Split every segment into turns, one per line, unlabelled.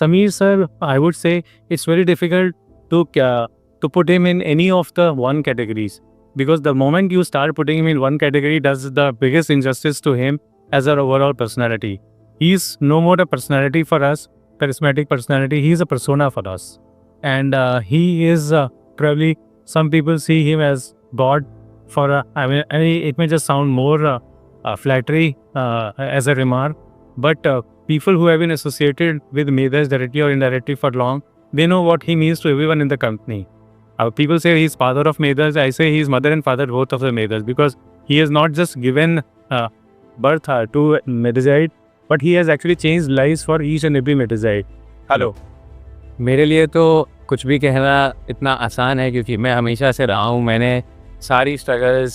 Sameer sir, I would say it's very difficult to put him in any of the one categories, because the moment you start putting him in one category does the biggest injustice to him as our overall personality. He's no more a personality for us, charismatic personality. He's a persona for us, and he is probably some people see him as God. I mean, it may just sound more flattery as a remark, but people who have been associated with Medhaj directly or indirectly for long, they know what he means to everyone in the company. People say he's father of Medhaj. I say he's mother and father both of the Medhaj, because he has not just given birth to Medhajite, but he has actually changed lives for each and every Medhajite.
Hello, मेरे लिए तो कुछ भी कहना इतना आसान है क्योंकि मैं हमेशा से रहा हूँ। मैंने सारी स्ट्रगल्स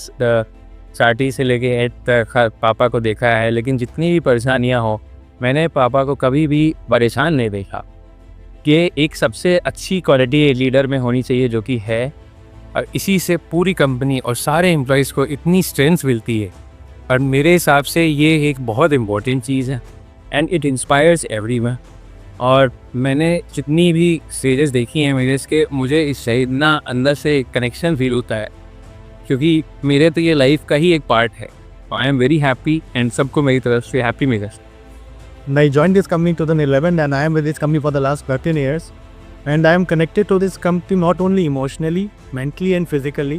स्टार्टिंग से लेके एंड तक पापा को देखा है, लेकिन जितनी भी परेशानियाँ हो मैंने पापा को कभी भी परेशान नहीं देखा। कि एक सबसे अच्छी क्वालिटी लीडर में होनी चाहिए जो कि है, और इसी से पूरी कंपनी और सारे एम्प्लॉयज़ को इतनी स्ट्रेंथ मिलती है। और मेरे हिसाब से ये एक बहुत इम्पोर्टेंट चीज़ है एंड इट इंस्पायर्स एवरीवन। और मैंने जितनी भी स्टेजेस देखी हैं मेरे के, मुझे इससे इतना अंदर से कनेक्शन फील होता है क्योंकि मेरे तो ये लाइफ का ही एक पार्ट है। आई एम वेरी हैप्पी एंड सबको मेरी तरफ से happy measures.
I joined this company in 2011 and I am with this company for the last 13 years, and I am connected to this company not only emotionally, mentally and physically.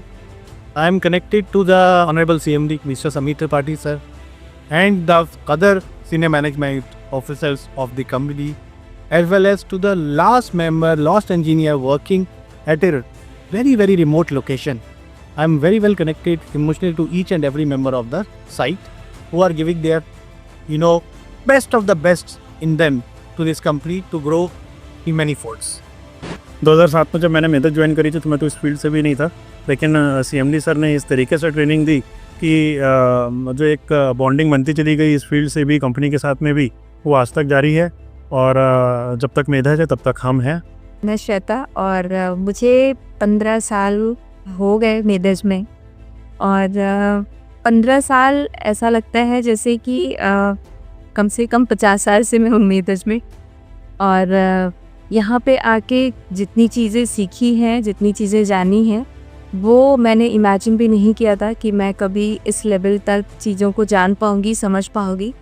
I am connected to the Honorable CMD, Mr. Sameer Tripathi sir, and the other senior management officers of the company, as well as to the last member, last engineer working at a very, very remote location. I am very well connected emotionally to each and every member of the site who are giving their, best of the best in them to this company to grow in many folds.
2007 में जब मैंने मेहनत join करी थी तो मैं तो इस फील्ड से भी नहीं था, लेकिन CMD सर ने इस तरीके से ट्रेनिंग दी कि जो एक बॉन्डिंग बनती चली गई इस फील्ड से भी, कंपनी के साथ में भी, वो आज तक जारी है। और जब तक मेधज है तब तक हम हैं।
मैं श्वेता, और मुझे 15 साल हो गए मेधज में, और 15 साल ऐसा लगता है जैसे कि कम से कम 50 साल से मैं हूँ मेधज में। और यहाँ पे आके जितनी चीज़ें सीखी हैं, जितनी चीज़ें जानी हैं, वो मैंने इमेजिन भी नहीं किया था कि मैं कभी इस लेवल तक चीज़ों को जान पाऊँगी, समझ पाऊँगी।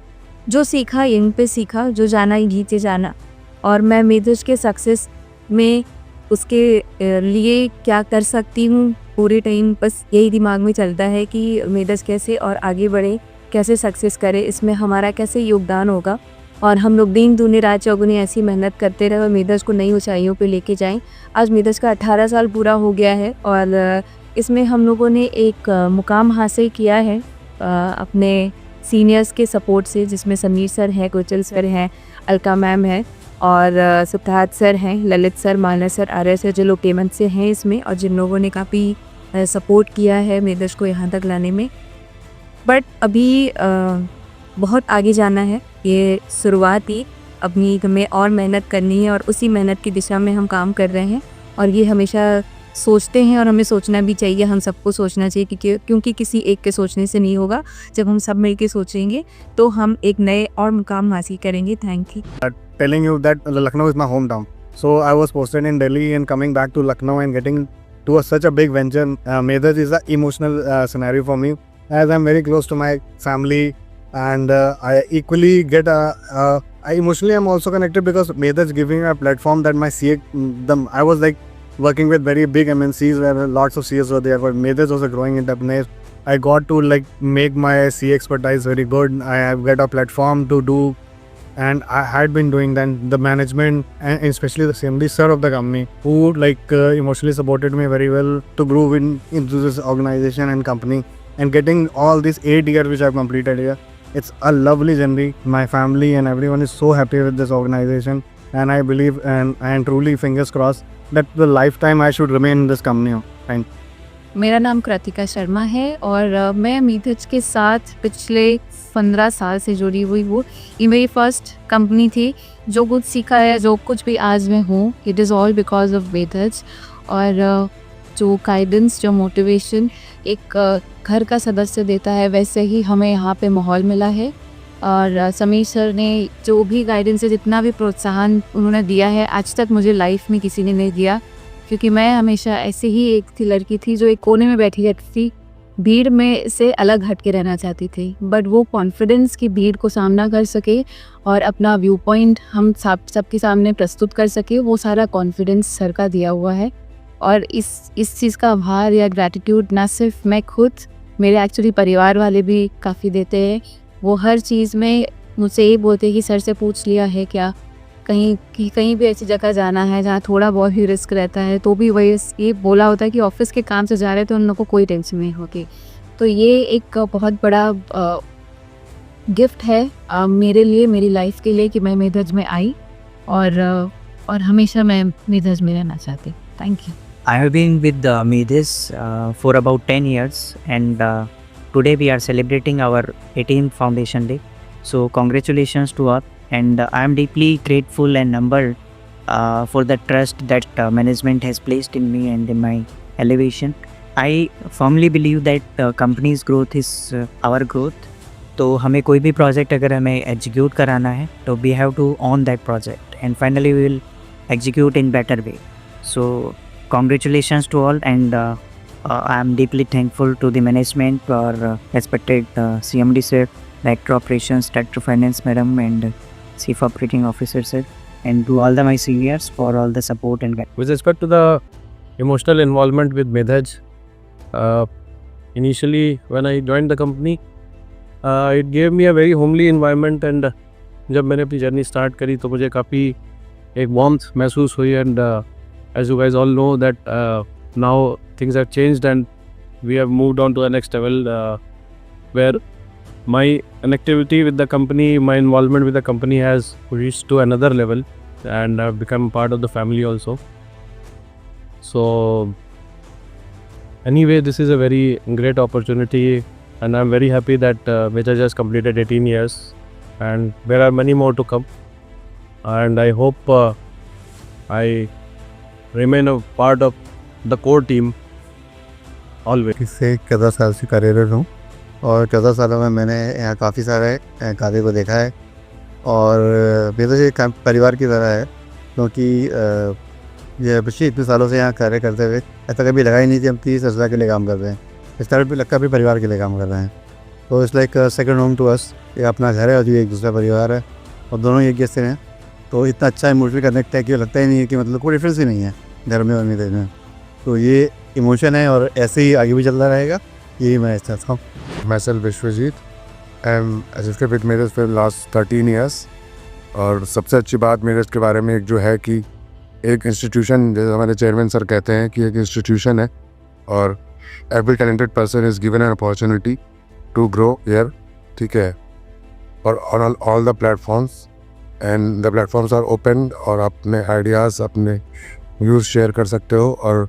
जो सीखा यहीं पे सीखा, जो जाना यहीं से जाना। और मैं मेधज के सक्सेस में उसके लिए क्या कर सकती हूँ, पूरे टाइम बस यही दिमाग में चलता है कि मेधज कैसे और आगे बढ़े, कैसे सक्सेस करे, इसमें हमारा कैसे योगदान होगा। और हम लोग दिन दूनी रात चौगुनी ऐसी मेहनत करते रहे और मेधज को नई ऊंचाइयों पे लेके जाएं। आज मेधज का 18 साल पूरा हो गया है और इसमें हम लोगों ने एक मुकाम हासिल किया है अपने सीनियर्स के सपोर्ट से, जिसमें समीर सर हैं, गुरचल सर हैं, अलका मैम है और सुप्रभात सर हैं, ललित सर, मानस सर, आर्य सर, जो लोग पेमेंट से हैं इसमें, और जिन लोगों ने काफ़ी सपोर्ट किया है मेधज को यहाँ तक लाने में। बट अभी बहुत आगे जाना है, ये शुरुआत ही, अभी हमें और मेहनत करनी है और उसी मेहनत की दिशा में हम काम कर रहे हैं। और ये हमेशा सोचते हैं और हमें सोचना भी चाहिए, हम सबको सोचना चाहिए क्योंकि किसी एक के सोचने से नहीं होगा। जब हम सब मिलके सोचेंगे तो हम एक नए और मुकाम हासिल करेंगे। Thank you.
Telling you that Lucknow is my hometown. So I was posted in Delhi and coming back to Lucknow and getting to such a big venture. Medhaj is an emotional scenario for me, as I'm very close to my family, and I equally get I emotionally am also connected because Medhaj giving a platform that my CA, I was like working with very big MNCs where lots of CAs were there, but Medhaj was a growing entrepreneur. I got to like make my CA expertise very good. I have got a platform to do, and I had been doing then the management and especially the CMD sir of the company who like emotionally supported me very well to grow into this organization and company, and getting all these 8 years which I've completed here. It's a lovely journey. My family and everyone is so happy with this organization, and I believe and I am truly fingers crossed that the lifetime I should remain in this company. Thank you.
मेरा नाम कृतिका शर्मा है और मैं मेधज के साथ पिछले 15 साल से जुड़ी हुई हूँ। ये मेरी फर्स्ट कंपनी थी। जो कुछ सीखा है, जो कुछ भी आज मैं हूँ, it is all because of Medhaj. और जो गाइडेंस, जो मोटिवेशन एक घर का सदस्य देता है, वैसे ही हमें यहाँ पे माहौल मिला है। और समीर सर ने जो भी गाइडेंस है, जितना भी प्रोत्साहन उन्होंने दिया है, आज तक मुझे लाइफ में किसी ने नहीं दिया, क्योंकि मैं हमेशा ऐसे ही एक थी लड़की थी जो एक कोने में बैठी रहती थी, भीड़ में से अलग हट के रहना चाहती थी। बट वो कॉन्फिडेंस की भीड़ को सामना कर सके और अपना व्यू पॉइंट हम सबके सामने प्रस्तुत कर सके, वो सारा कॉन्फिडेंस सर का दिया हुआ है। और इस चीज़ का आभार या ग्रैटिट्यूड ना सिर्फ मैं खुद, मेरे एक्चुअली परिवार वाले भी काफ़ी देते हैं। वो हर चीज़ में मुझसे ये बोलते हैं कि सर से पूछ लिया है क्या, कहीं भी ऐसी जगह जाना है जहाँ थोड़ा बहुत ही रिस्क रहता है, तो भी वही ये बोला होता है कि ऑफिस के काम से जा रहे हैं तो उन लोगों को कोई टेंशन नहीं होगी। तो ये एक बहुत बड़ा गिफ्ट है मेरे लिए, मेरी लाइफ के लिए, कि मैं मेधज में आई और हमेशा मैं मेधज में रहना चाहती हूँ। Thank you.
I have been with Medis for about 10 years, and today we are celebrating our 18th foundation day. So congratulations to us, and I am deeply grateful and humbled for the trust that management has placed in me and in my elevation. I firmly believe that company's growth is our growth. तो हमें कोई भी project अगर हमें execute कराना है तो we have to own that project, and finally we will execute in better way. So congratulations to all, and I am deeply thankful to the management or respected CMD sir, Director Operations, Director Finance Madam, and Chief Operating Officer sir, and to all my seniors for all the support and guidance.
With respect to the emotional involvement with Medhaj, initially when I joined the company, it gave me a very homely environment, and जब मैंने अपनी journey start करी तो मुझे काफ़ी एक warmth महसूस हुई। And as you guys all know that now things have changed and we have moved on to the next level, where my connectivity with the company, my involvement with the company has reached to another level, and I've become part of the family also. So anyway, this is a very great opportunity, and I'm very happy that Medhaj has completed 18 years, and there are many more to come, and I hope I remain a part of the core team always.
इससे 14 साल से कार्यरत हूँ, और 14 सालों में मैंने यहाँ काफ़ी सारे कार्य को देखा है, और मेरा ये परिवार की तरह है, क्योंकि ये पिछले इतने सालों से यहाँ कार्य करते हुए ऐसा कभी लगा ही नहीं कि हम 30 हज़ार के लिए काम कर रहे हैं। इस तरह भी लगता भी परिवार के लिए काम कर रहे हैं। तो it's like second home to us. ये अपना घर है और ये एक दूसरा परिवार है, और दोनों एक जैसे हैं। तो इतना अच्छा इमोशनल कनेक्ट है कि लगता ही नहीं है कि मतलब कोई डिफरेंस ही नहीं है घर में और मेरे में। तो ये इमोशन है, और ऐसे ही आगे भी चलता रहेगा, यही मैं चाहता हूँ।
Myself Vishwajeet, I am associated with Medhaj for last 13 years. और सबसे अच्छी बात मेरज के बारे में एक जो है कि एक इंस्टीट्यूशन, जैसे हमारे चेयरमैन सर कहते हैं कि एक इंस्टीट्यूशन है, और every talented person is given an opportunity to grow here, ठीक है। और on all the platforms, and the platforms are open, और अपने आइडियाज़, अपने व्यूज़ शेयर कर सकते हो। और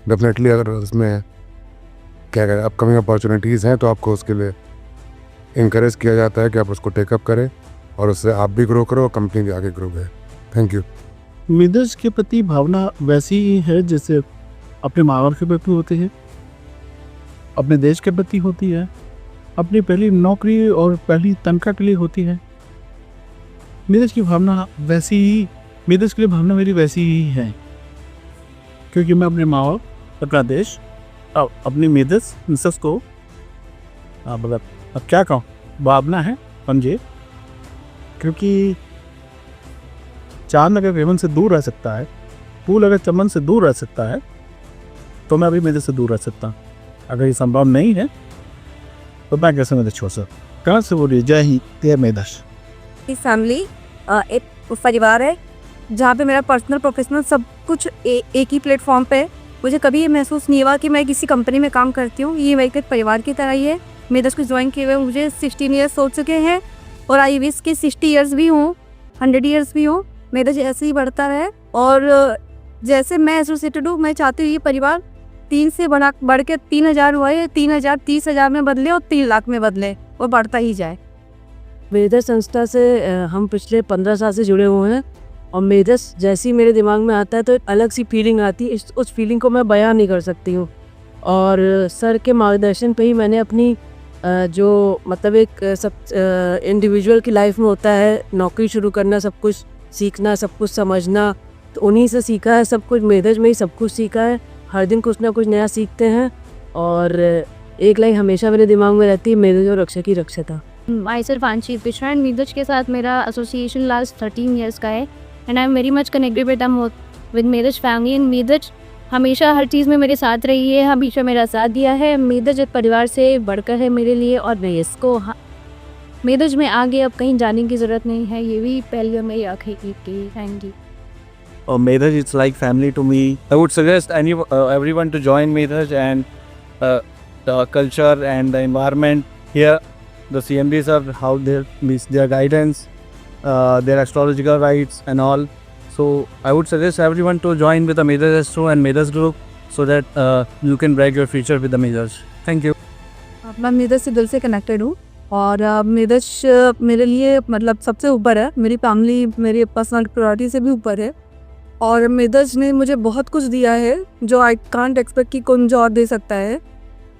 डेफिनेटली अगर उसमें क्या कहें अपकमिंग अपॉर्चुनिटीज़ हैं तो आपको उसके लिए इनकरेज किया जाता है कि आप उसको टेकअप करें, और उससे आप भी ग्रो करो, कंपनी भी आगे ग्रो करे। Thank you.
मेधज के प्रति भावना वैसी ही है जैसे अपने माँ बाप के प्रति होती है, अपने देश के प्रति होती है, अपनी पहली नौकरी और पहली तनख्वाह के लिए होती है। मेधज की भावना वैसी ही, मेधज के लिए भावना मेरी वैसी ही है, क्योंकि मैं अपने माँ बाप, अपना देश, अपनी मेधज, इन सब को मतलब अब क्या कहूँ, भावना है समझे। क्योंकि चांद अगर रेवन से दूर रह सकता है, फूल अगर चमन से दूर रह सकता है, तो मैं अभी मेधज से दूर रह सकता हूँ। अगर ये संभव नहीं है तो मैं कैसे मेधज छोड़ सकता। कहाँ से बोलिए, जय हिंद, जय मेधज।
फैमिली एक परिवार है जहाँ पे मेरा पर्सनल प्रोफेशनल सब कुछ एक ही प्लेटफॉर्म पे है। मुझे कभी ये महसूस नहीं हुआ कि मैं किसी कंपनी में काम करती हूँ। ये मेरे परिवार की तरह ही है। मेधज को ज्वाइन किए हुए मुझे 16 ईयर्स हो चुके हैं, और आई विश के 60 ईयर्स भी हूँ, 100 ईयर्स भी हूँ। मेधज ऐसे ही बढ़ता रहे, और जैसे मैं एसोसिएटेड हूँ, मैं चाहती हूँ ये परिवार 3 से बढ़ के 3000 हुआ है, 3000 30,000 में बदले और 3 लाख में बदले, और बढ़ता ही जाए।
मेधज संस्था से हम पिछले 15 साल से जुड़े हुए हैं, और मेधज जैसी मेरे दिमाग में आता है तो एक अलग सी फीलिंग आती है। उस फीलिंग को मैं बयान नहीं कर सकती हूँ। और सर के मार्गदर्शन पे ही मैंने अपनी जो मतलब एक सब इंडिविजुअल की लाइफ में होता है, नौकरी शुरू करना, सब कुछ सीखना, सब कुछ समझना, तो उन्हीं से सीखा है सब कुछ। मेधज में ही सब कुछ सीखा है। हर दिन कुछ ना कुछ नया सीखते हैं। और एक लाइन हमेशा मेरे दिमाग में रहती है, मेधज और रक्षा की रक्षता।
माई सेल्फ आंशी पिश्रा एंड मेधज के साथ मेरा एसोसिएशन लास्ट 13 ईयर्स का है and I am very much connected with Medhaj family. And Medhaj हमेशा हर चीज़ में मेरे साथ रही है, हमेशा मेरा साथ दिया है। मेधज एक परिवार से बढ़कर है मेरे लिए और मैं इसको मेधज में आगे अब कहीं जाने की ज़रूरत नहीं है, ये भी पहले मेरी आखिरी की। Thank you.
Medhaj, it's like family to me. I would suggest everyone to join Medhaj, and the culture and the environment here, the CMDs are how their guidance, their astrological rites and all. So I would suggest everyone to join with the Medhaj Astro and Medhaj group so that you can break your future with the Medhaj. Thank you.
मैं मेधज से दिल से connected हूँ और मेधज मेरे लिए मतलब सबसे ऊपर है। मेरी फैमिली मेरी पर्सनल प्रायोरिटी से भी ऊपर है और मेधज ने मुझे बहुत कुछ दिया है जो आई कांट एक्सपेक्ट कि कोई मुझे और दे सकता है।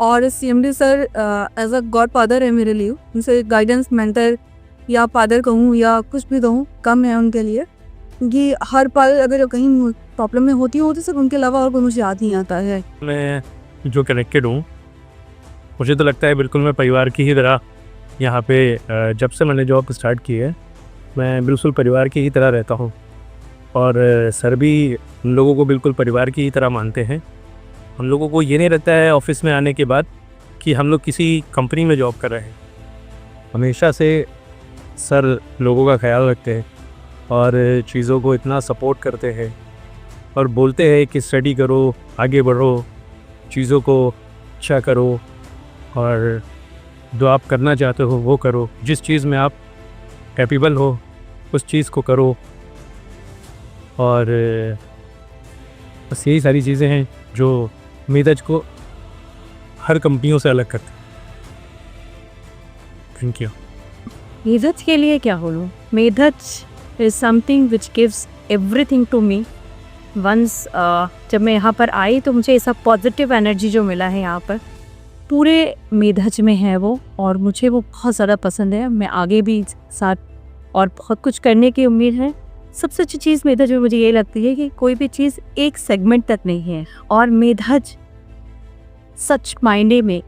और CMD sir as a godfather है मेरे लिए। उनसे गाइडेंस, मेंटर या फादर कहूँ या कुछ भी कहूँ कम है उनके लिए, क्योंकि हर पल अगर कहीं प्रॉब्लम में होती हो तो सिर्फ उनके अलावा और कोई मुझे याद नहीं आता है।
मैं जो कनेक्टेड हूँ, मुझे तो लगता है बिल्कुल मैं परिवार की ही तरह यहाँ पे जब से मैंने जॉब स्टार्ट की है, मैं बिल्कुल परिवार की ही तरह रहता हूँ। और सर भी उन लोगों को बिल्कुल परिवार की ही तरह मानते हैं। उन लोगों को ये नहीं रहता है ऑफिस में आने के बाद कि हम लोग किसी कंपनी में जॉब कर रहे हैं। हमेशा से सर लोगों का ख्याल रखते हैं और चीज़ों को इतना सपोर्ट करते हैं और बोलते हैं कि स्टडी करो, आगे बढ़ो, चीज़ों को अच्छा करो और जो आप करना चाहते हो वो करो। जिस चीज़ में आप कैपेबल हो उस चीज़ को करो। और बस यही सारी चीज़ें हैं जो मेधज को हर कंपनियों से अलग करते हैं। Thank you.
मेधज के लिए क्या बोलूँ? Medhaj is something which gives everything to me. Once जब मैं यहाँ पर आई तो मुझे ऐसा पॉजिटिव एनर्जी जो मिला है यहाँ पर पूरे मेधज में है वो, और मुझे वो बहुत ज़्यादा पसंद है। मैं आगे भी साथ और बहुत कुछ करने की उम्मीद है। सबसे अच्छी चीज़ मेधज में मुझे ये लगती है कि कोई भी चीज़ एक सेगमेंट तक नहीं है और मेधज सच मायने में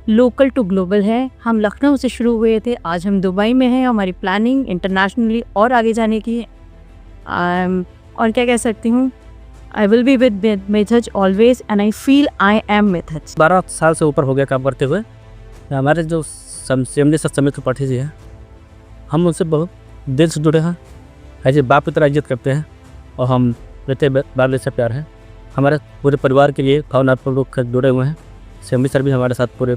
लोकल टू ग्लोबल है। हम लखनऊ से शुरू हुए थे, आज हम दुबई में हैं। हमारी प्लानिंग इंटरनेशनली और आगे जाने की है। और क्या कह सकती हूँ, I will be with Medhaj always and I feel I am Medhaj.
12 साल से ऊपर हो गया काम करते हुए। हमारे जो CMD सर समित त्रिपाठी जी हैं, हम उनसे बहुत दिल से जुड़े हैं। ऐसे बाप की तरह इज्जत करते हैं और हम रहते बाल से प्यार है। हमारे पूरे परिवार के लिए भावनात्मक रूप से जुड़े हुए हैं। CMD सर भी हमारे साथ पूरे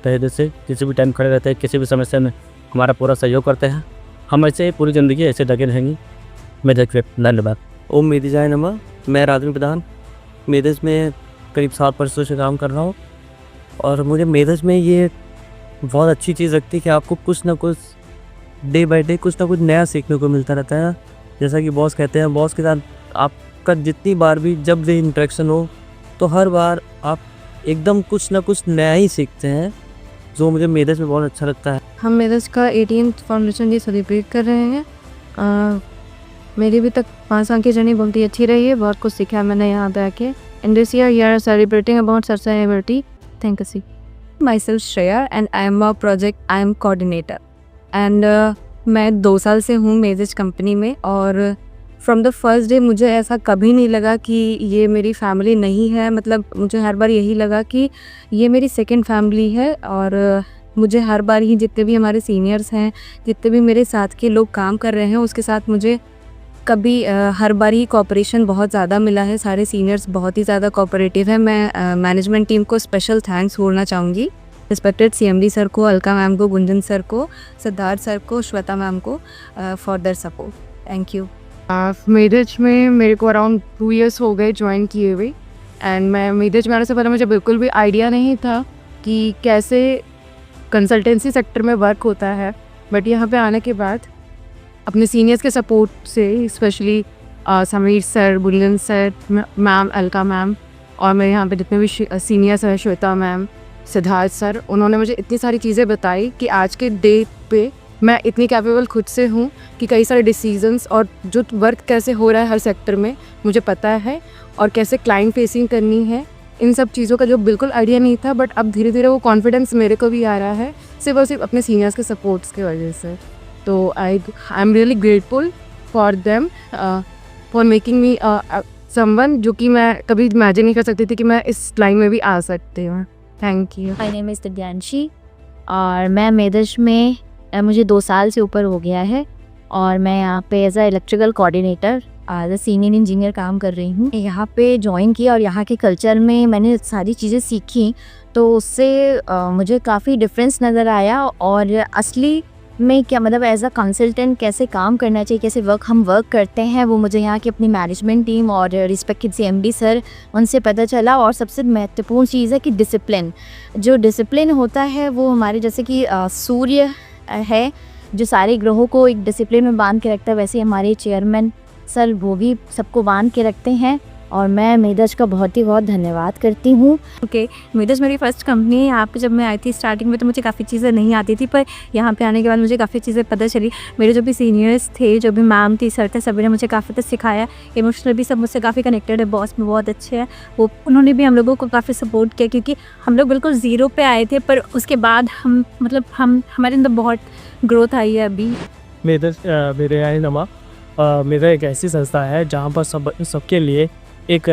तहे दिल से किसी भी टाइम खड़े रहते हैं, किसी भी समस्या में हमारा पूरा सहयोग करते हैं। हम ऐसे पूरी ज़िंदगी ऐसे लगे रहेंगे। मेधज पे धन्यवाद।
ओम मेधिजाय नमः। मैं राजन प्रधान मेधज में करीब 7 वर्षों से काम कर रहा हूँ और मुझे मेधज में ये बहुत अच्छी चीज़ लगती है कि आपको कुछ ना कुछ डे बाय डे कुछ ना कुछ नया सीखने को मिलता रहता है। जैसा कि बॉस कहते हैं, बॉस के साथ आपका जितनी बार भी जब भी इंटरेक्शन हो तो हर बार आप एकदम कुछ ना कुछ नया ही सीखते हैं, जो मुझे मेधज में बहुत अच्छा लगता है।
हम मेधज का 18th फाउंडेशन डे सेलिब्रेट कर रहे हैं। मेरी भी तक 5 साल की जर्नी बहुत ही अच्छी रही है। बहुत कुछ सीखा है मैंने यहाँ पे आके। In this year you are celebrating about sustainability. Thank you सी।
Myself Shreya and I am a project I am coordinator and मैं 2 साल से हूँ मेधज कंपनी में। और फ्रॉम द फर्स्ट डे मुझे ऐसा कभी नहीं लगा कि ये मेरी फैमिली नहीं है। मतलब मुझे हर बार यही लगा कि ये मेरी सेकंड फैमिली है। और मुझे हर बार ही जितने भी हमारे सीनियर्स हैं, जितने भी मेरे साथ के लोग काम कर रहे हैं, उसके साथ मुझे कभी हर बार ही कोऑपरेशन बहुत ज़्यादा मिला है। सारे सीनियर्स बहुत ही ज़्यादा कोऑपरेटिव है। मैं मैनेजमेंट टीम को स्पेशल थैंक्स बोलना चाहूँगी। रिस्पेक्टेड CMD सर को, अलका मैम को, गुंजन सर को, सिद्धार्थ सर को, श्वेता मैम को for their support. Thank you.
Medhaj में मेरे को अराउंड 2 इयर्स हो गए ज्वाइन किए हुए एंड मैं मेधज में आने से पहले मुझे बिल्कुल भी आइडिया नहीं था कि कैसे कंसल्टेंसी सेक्टर में वर्क होता है। बट यहाँ पे आने के बाद अपने सीनियर्स के सपोर्ट से, specially Sameer sir, Gunjan sir, ma'am, Alka ma'am और मेरे यहाँ पे जितने भी सीनियर्स हैं, श्वेता मैम, सिद्धार्थ सर, उन्होंने मुझे इतनी सारी चीज़ें बताई कि आज के डे पे मैं इतनी कैपेबल खुद से हूँ कि कई सारे डिसीजंस और जो वर्क कैसे हो रहा है हर सेक्टर में मुझे पता है, और कैसे क्लाइंट फेसिंग करनी है, इन सब चीज़ों का जो बिल्कुल आइडिया नहीं था, बट अब धीरे धीरे वो कॉन्फिडेंस मेरे को भी आ रहा है, सिर्फ और सिर्फ अपने सीनियर्स के सपोर्ट्स की वजह से। तो I am really grateful for them for making me someone जो कि मैं कभी इमेजिन नहीं कर सकती थी कि मैं इस लाइन में भी आ सकती हूँ। Thank you.
My name is Divyanshi और मैं मेदश में मुझे 2 साल से ऊपर हो गया है और मैं यहाँ पे as a electrical coordinator as a senior engineer काम कर रही हूँ। यहाँ पे ज्वाइन किया और यहाँ के कल्चर में मैंने सारी चीज़ें सीखी, तो उससे मुझे काफ़ी डिफरेंस नज़र आया और असली में क्या मतलब एज अ कंसल्टेंट कैसे काम करना चाहिए, कैसे हम वर्क करते हैं, वो मुझे यहाँ की अपनी मैनेजमेंट टीम और रिस्पेक्टेड CMD सर उनसे पता चला। और सबसे महत्वपूर्ण चीज़ है कि डिसिप्लिन, जो डिसिप्लिन होता है वो हमारे जैसे कि सूर्य है जो सारे ग्रहों को एक डिसिप्लिन में बांध के रखता है, वैसे हमारे चेयरमैन सर वो भी सबको बांध के रखते हैं। और मैं मेदश का बहुत ही बहुत धन्यवाद करती हूँ।
ओके, मेदश मेरी फर्स्ट कंपनी है। यहाँ पे जब मैं आई थी स्टार्टिंग में तो मुझे काफ़ी चीज़ें नहीं आती थी, पर यहाँ पे आने के बाद मुझे काफ़ी चीज़ें पता चली। मेरे जो भी सीनियर्स थे, जो भी मैम थी, सर थे, सभी ने मुझे काफ़ी कुछ सिखाया। इमोशनल भी सब मुझसे काफ़ी कनेक्टेड है, बॉस में बहुत अच्छे हैं वो, उन्होंने भी हम लोगों को काफ़ी सपोर्ट किया क्योंकि हम लोग बिल्कुल ज़ीरो पे आए थे, पर उसके बाद हम हमारे अंदर बहुत ग्रोथ आई है अभी।
मेरे नमा मेरा एक ऐसी संस्था है जहाँ पर सबके लिए एक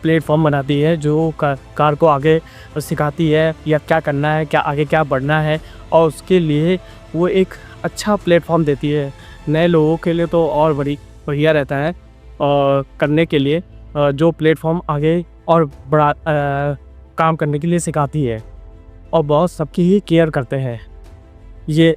प्लेटफॉर्म बनाती है जो कार को आगे सिखाती है या क्या करना है, क्या आगे क्या बढ़ना है, और उसके लिए वो एक अच्छा प्लेटफॉर्म देती है। नए लोगों के लिए तो और बढ़िया रहता है और करने के लिए जो प्लेटफॉर्म आगे और बड़ा काम करने के लिए सिखाती है और बहुत सबकी ही केयर करते हैं। ये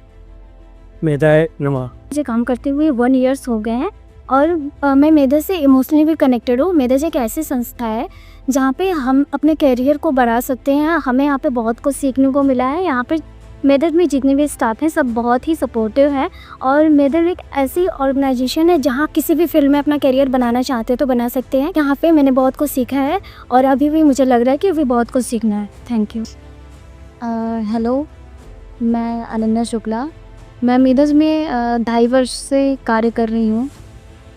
मेरा नमा।
मुझे काम करते हुए 1 ईयर्स हो गए हैं और मैं मेदश से इमोशनली भी कनेक्टेड हूँ। मेदश एक ऐसी संस्था है जहाँ पे हम अपने करियर को बढ़ा सकते हैं। हमें यहाँ पे बहुत कुछ सीखने को मिला है। यहाँ पे मेदश में जितने भी स्टाफ हैं सब बहुत ही सपोर्टिव हैं और मेदश एक ऐसी ऑर्गेनाइजेशन है जहाँ किसी भी फील्ड में अपना करियर बनाना चाहते हैं तो बना सकते हैं। यहाँ पे मैंने बहुत कुछ सीखा है और अभी भी मुझे लग रहा है कि अभी बहुत कुछ सीखना है। Thank you. हेलो, मैं अनन्या शुक्ला। मैं मेदश में 2.5 वर्ष से कार्य कर रही हूँ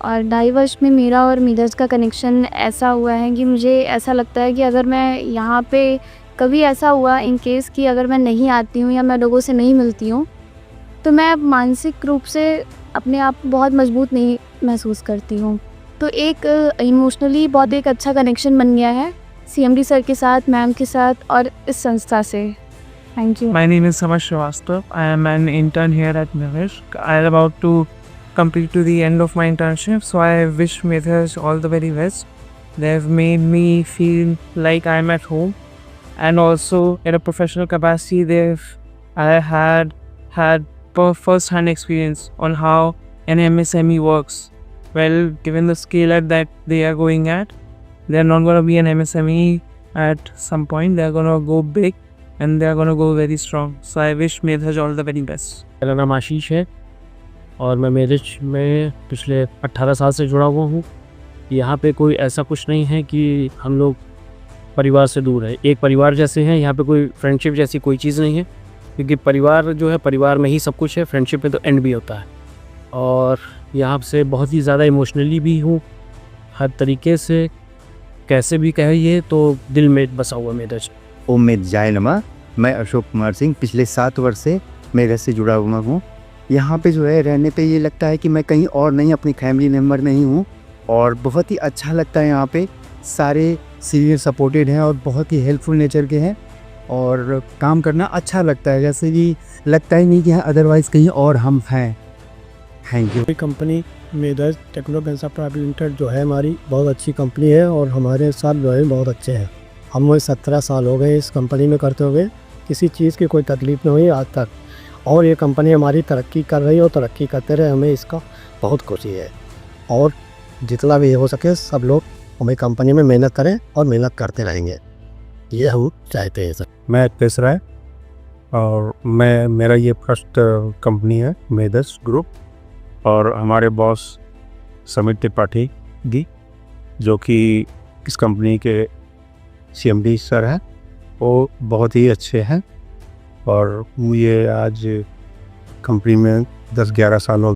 और 2.5 वर्ष में मेरा और मेदश का कनेक्शन ऐसा हुआ है कि मुझे ऐसा लगता है कि अगर मैं यहाँ पे कभी ऐसा हुआ इन केस कि अगर मैं नहीं आती हूँ या मैं लोगों से नहीं मिलती हूँ तो मैं मानसिक रूप से अपने आप को बहुत मजबूत नहीं महसूस करती हूँ। तो एक इमोशनली बहुत एक अच्छा कनेक्शन बन गया है CMD सर के साथ, मैम के साथ और इस संस्था से। Thank you.
My name is Samar Shrivastava. I am an intern here at Medesh. I am about to complete to the end of my internship, so I wish Medesh all the very best. They've made me feel like I'm at home, and also in a professional capacity, I had first-hand experience on how an MSME works. Well, given the scale that they are going at, they're not going to be an MSME at some point. They're going to go big. And they are going to go very strong. So I wish Medesh all the very best.
मेरा नाम आशीष है और मैं मेदश में पिछले 18 साल से जुड़ा हुआ हूँ। यहाँ पे कोई ऐसा कुछ नहीं है कि हम लोग परिवार से दूर है, एक परिवार जैसे हैं। यहाँ पे कोई फ्रेंडशिप जैसी कोई चीज़ नहीं है क्योंकि परिवार जो है, परिवार में ही सब कुछ है। फ्रेंडशिप में तो एंड भी होता है और यहाँ से बहुत ही ज़्यादा इमोशनली भी हूँ, हर तरीके से कैसे भी कहिए तो दिल में बसा हुआ मेदश।
उम्मीद जाए नमा। मैं अशोक कुमार सिंह पिछले 7 वर्ष से मेरे से जुड़ा हुआ हूँ। यहाँ पे जो है रहने पे ये लगता है कि मैं कहीं और नहीं, अपनी फैमिली मेम्बर नहीं हूँ और बहुत ही अच्छा लगता है। यहाँ पे सारे सीनियर सपोर्टेड हैं और बहुत ही हेल्पफुल नेचर के हैं और काम करना अच्छा लगता है, जैसे कि लगता ही नहीं कि अदरवाइज़ कहीं और हम हैं। Thank you.
Company Medhaj techno concept private limited जो है हमारी बहुत अच्छी कंपनी है और हमारे साथ जो है बहुत अच्छे हैं। हम 17 साल हो गए इस कंपनी में करते हुए, किसी चीज़ की कोई तकलीफ़ नहीं हुई आज तक और ये कंपनी हमारी तरक्की कर रही है और तरक्की करते रहे, हमें इसका बहुत खुशी है। और जितना भी हो सके सब लोग हमें कंपनी में मेहनत करें और मेहनत करते रहेंगे, ये हम चाहते हैं सर। मैं तीसरा है और मेरा ये फर्स्ट कंपनी है मेदश ग्रुप और हमारे बॉस समित त्रिपाठी जी जो कि इस कंपनी के CMD सर हैं,
वो बहुत ही अच्छे हैं और ये आज कंपनी में 10-11 साल हो